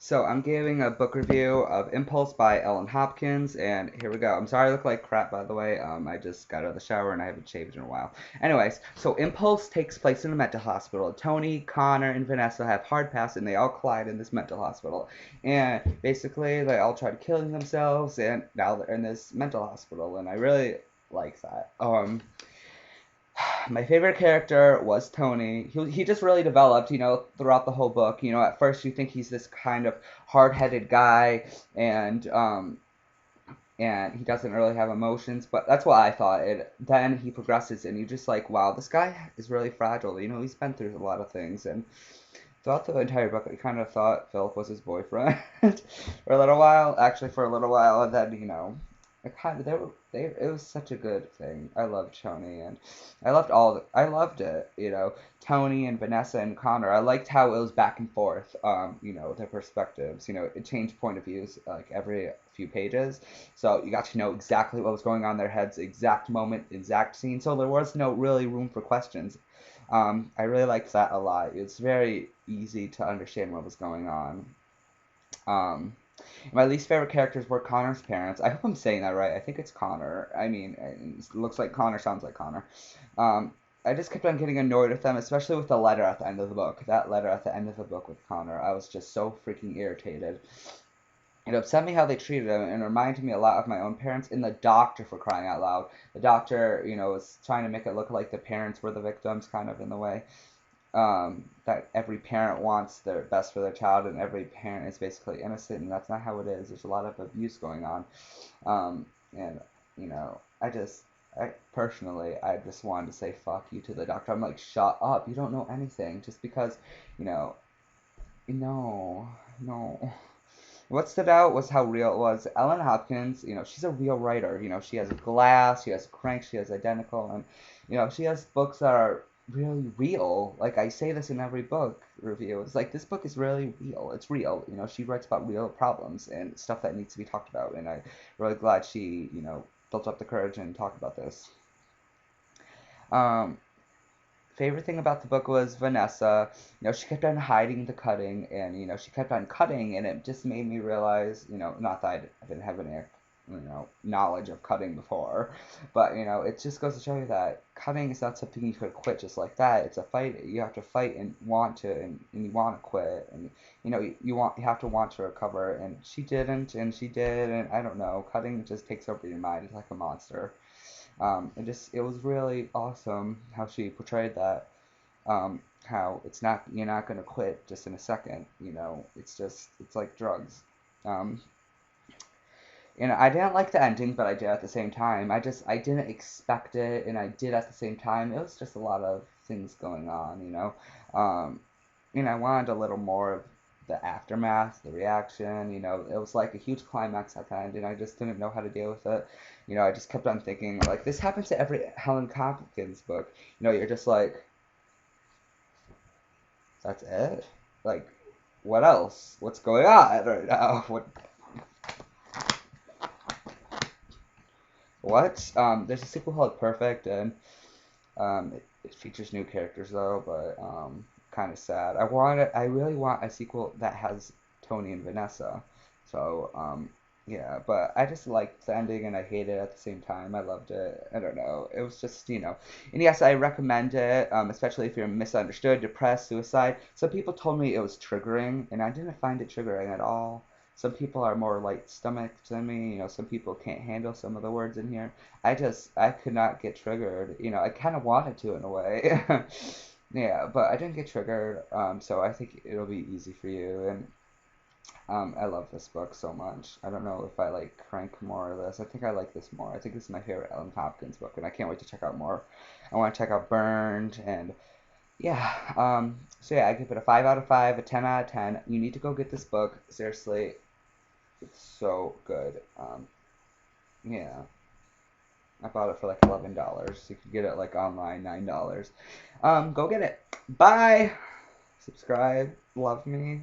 So I'm giving a book review of Impulse by Ellen Hopkins, and here we go. I'm sorry I look like crap, by the way. I just got out of the shower and I haven't shaved in a while. Anyways, so Impulse takes place in a mental hospital. Tony, Connor, and Vanessa have hard pass, and they all collide in this mental hospital. And basically, they all tried killing themselves, and now they're in this mental hospital, and I really like that. My favorite character was Tony. He just really developed, throughout the whole book. At first you think he's this kind of hard-headed guy, and and he doesn't really have emotions, but that's what I thought. Then he progresses, and you're just like, wow, this guy is really fragile. He's been through a lot of things, and throughout the entire book, I kind of thought Philip was his boyfriend for a little while. Actually, for a little while, and then it kind of it was such a good thing. I loved Tony, and I loved it. Tony and Vanessa and Connor. I liked how it was back and forth. Their perspectives. It changed point of views like every few pages, so you got to know exactly what was going on in their heads, exact moment, exact scene. So there was no really room for questions. I really liked that a lot. It's very easy to understand what was going on. Um, my least favorite characters were Connor's parents. I hope I'm saying that right. I think it's Connor. I mean, it looks like Connor, sounds like Connor. I just kept on getting annoyed with them, especially with the letter at the end of the book. That letter at the end of the book with Connor. I was just so freaking irritated. It upset me how they treated him and reminded me a lot of my own parents and the doctor, for crying out loud. The doctor, was trying to make it look like the parents were the victims, kind of in the way. That every parent wants their best for their child, and every parent is basically innocent, and that's not how it is. There's a lot of abuse going on, and I personally, I just wanted to say fuck you to the doctor. I'm like, shut up! You don't know anything. Just because, you know, no, no. What stood out was how real it was. Ellen Hopkins, she's a real writer. She has Glass, she has Crank, she has Identical, and she has books that are really real. Like I say this in every book review. It's like this book is really real. It's real. She writes about real problems and stuff that needs to be talked about, and I'm really glad she, built up the courage and talked about this. Um, Favorite thing about the book was Vanessa. She kept on hiding the cutting, and she kept on cutting, and it just made me realize, not that I didn't have any, knowledge of cutting before, but it just goes to show you that cutting is not something you could quit just like that. It's a fight. You have to fight and want to, and you want to quit, and you have to want to recover. And she didn't, and she did, and I don't know. Cutting just takes over your mind. It's like a monster. It was really awesome how she portrayed that. How it's not you're not gonna quit just in a second. It's like drugs. Um, I didn't like the ending, but I did at the same time. I didn't expect it, and I did at the same time. It was just a lot of things going on. Um, I wanted a little more of the aftermath, the reaction. It was like a huge climax at the end, and I just didn't know how to deal with it. I just kept on thinking, like, this happens to every Helen Hopkins book. You're just like, that's it? Like, what else? What's going on right now? What? There's a sequel called Perfect, and it features new characters though, but kind of sad. I really want a sequel that has Tony and Vanessa. So yeah, but I just liked the ending and I hated it at the same time. I loved it. I don't know. It was just and yes, I recommend it, especially if you're misunderstood, depressed, suicide. Some people told me it was triggering, and I didn't find it triggering at all. Some people are more light stomached than me. Some people can't handle some of the words in here. I could not get triggered. I kind of wanted to in a way. Yeah, but I didn't get triggered. So I think it'll be easy for you. And I love this book so much. I don't know if I like Crank more or this. I think I like this more. I think this is my favorite Ellen Hopkins book, and I can't wait to check out more. I want to check out Burned, and yeah. So yeah, I give it a 5 out of 5, a 10 out of 10. You need to go get this book. Seriously, it's so good. Yeah. I bought it for like $11. You could get it like online, $9. Go get it. Bye. Subscribe. Love me.